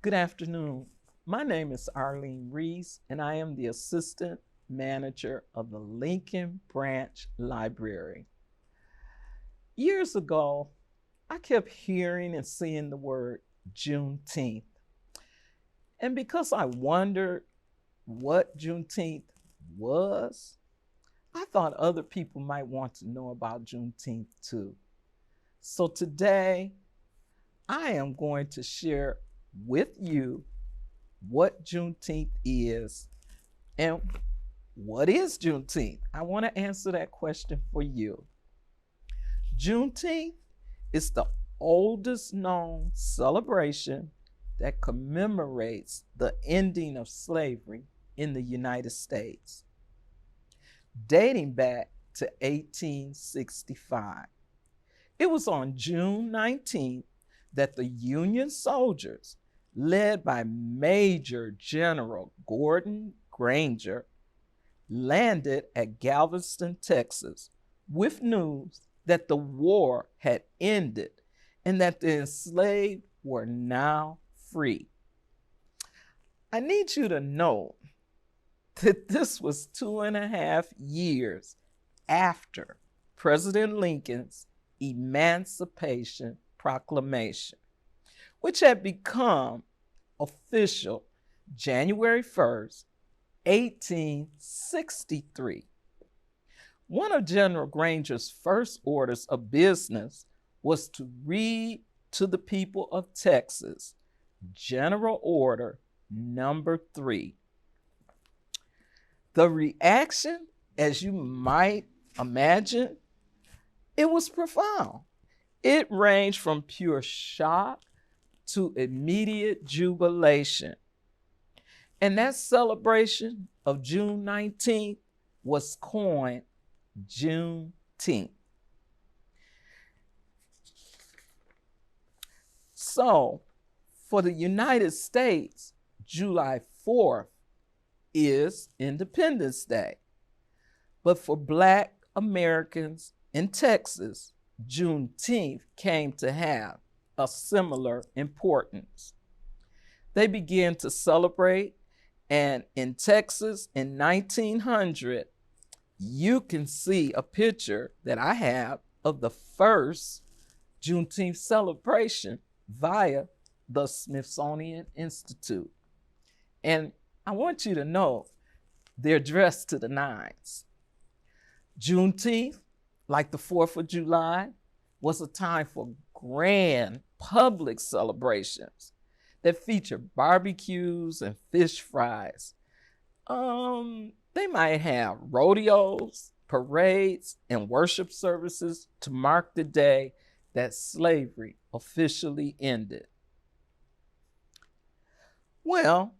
Good afternoon. My name is Arlene Reese, and I am the Assistant Manager of the Lincoln Branch Library. Years ago, I kept hearing and seeing the word Juneteenth. And because I wondered what Juneteenth was, I thought other people might want to know about Juneteenth too. So today, I am going to share with you what Juneteenth is and what is Juneteenth. I want to answer that question for you. Juneteenth is the oldest known celebration that commemorates the ending of slavery in the United States, dating back to 1865. It was on June 19th that the Union soldiers, led by Major General Gordon Granger, landed at Galveston, Texas, with news that the war had ended and that the enslaved were now free. I need you to know that this was 2.5 years after President Lincoln's Emancipation Proclamation, which had become official January 1st, 1863. One of General Granger's first orders of business was to read to the people of Texas General Order Number 3. The reaction, as you might imagine, it was profound. It ranged from pure shock to immediate jubilation. And that celebration of June 19th was coined Juneteenth. So, for the United States, July 4th is Independence Day. But for Black Americans in Texas, Juneteenth came to have a similar importance. They began to celebrate, and in Texas in 1900, you can see a picture that I have of the first Juneteenth celebration via the Smithsonian Institute. And I want you to know they're dressed to the nines. Juneteenth, like the 4th of July, was a time for grand public celebrations that feature barbecues and fish fries. They might have rodeos, parades, and worship services to mark the day that slavery officially ended. Well,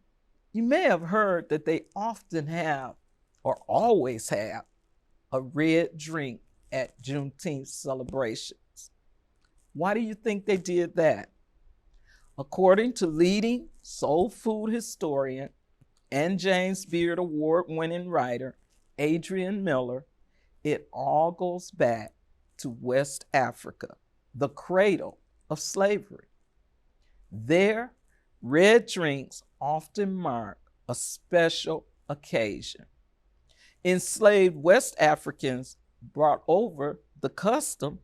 you may have heard that they often have, or always have, a red drink at Juneteenth celebrations. Why do you think they did that? According to leading soul food historian and James Beard Award-winning writer Adrian Miller, it all goes back to West Africa, the cradle of slavery. There, red drinks often mark a special occasion. Enslaved West Africans brought over the custom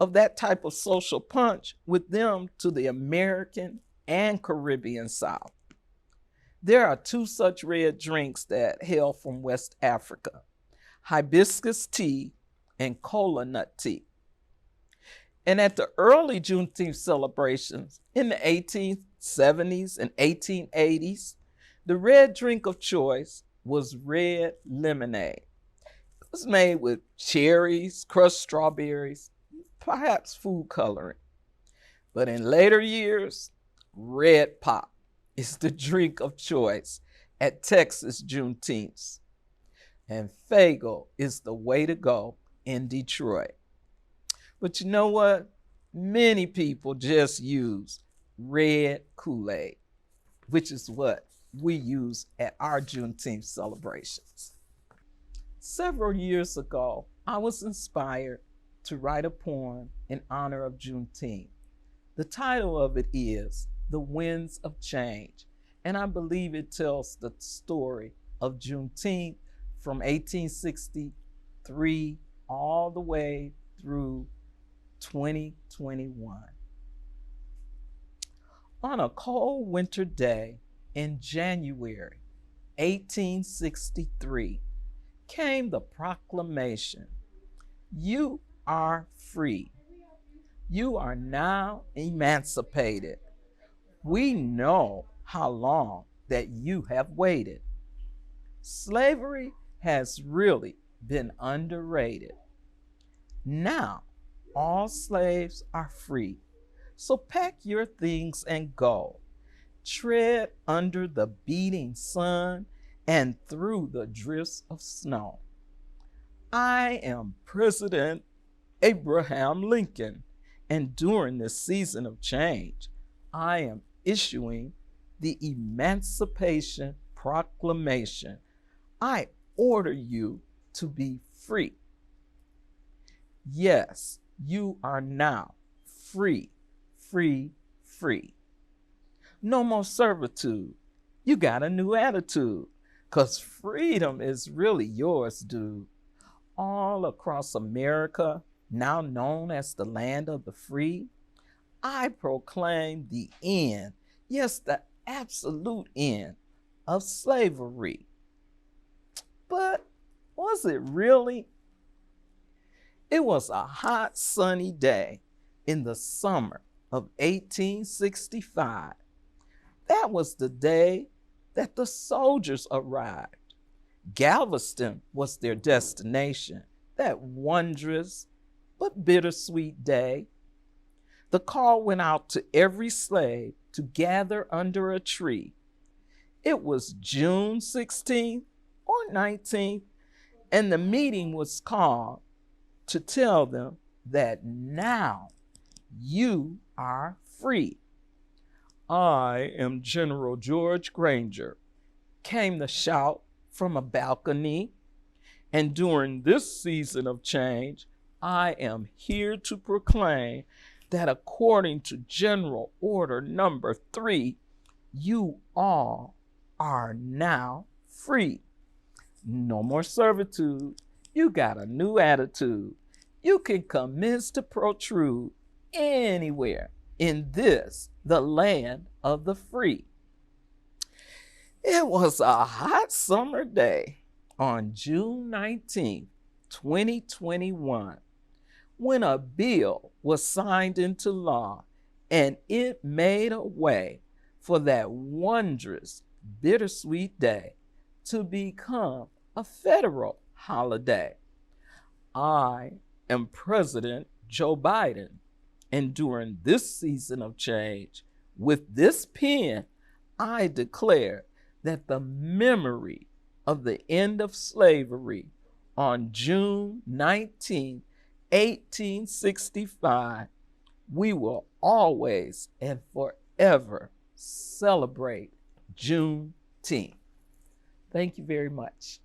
of that type of social punch with them to the American and Caribbean South. There are 2 such red drinks that hail from West Africa: hibiscus tea and cola nut tea. And at the early Juneteenth celebrations in the 1870s and 1880s, the red drink of choice was red lemonade. It was made with cherries, crushed strawberries, perhaps food coloring. But in later years, red pop is the drink of choice at Texas Juneteenth. And Faygo is the way to go in Detroit. But you know what? Many people just use red Kool-Aid, which is what we use at our Juneteenth celebrations. Several years ago, I was inspired to write a poem in honor of Juneteenth. The title of it is the winds of change. And I believe it tells the story of Juneteenth from 1863 all the way through 2021. On a cold winter day in January 1863 came the proclamation, "You are free. You are now emancipated. We know how long that you have waited." Slavery has really been underrated. Now, all slaves are free. So pack your things and go. Tread under the beating sun and through the drifts of snow. I am President Abraham Lincoln, and during this season of change, I am issuing the Emancipation Proclamation. I order you to be free. Yes, you are now free, free, free. No more servitude. You got a new attitude, 'cause freedom is really yours, dude. All across America, now known as the land of the free, I proclaim the end, yes, the absolute end of slavery. But was it really? It was a hot, sunny day in the summer of 1865. That was the day that the soldiers arrived. Galveston was their destination, that wondrous but bittersweet day. The call went out to every slave to gather under a tree. It was June 16th or 19th, and the meeting was called to tell them that now you are free. "I am General George Granger," came the shout from a balcony. "And during this season of change, I am here to proclaim that according to General Order Number 3, you all are now free. No more servitude. You got a new attitude. You can commence to protrude anywhere in this, the land of the free." It was a hot summer day on June 19th, 2021, when a bill was signed into law, and it made a way for that wondrous, bittersweet day to become a federal holiday. I am President Joe Biden, and during this season of change, with this pen, I declare that the memory of the end of slavery on June 19, 1865, we will always and forever celebrate Juneteenth. Thank you very much.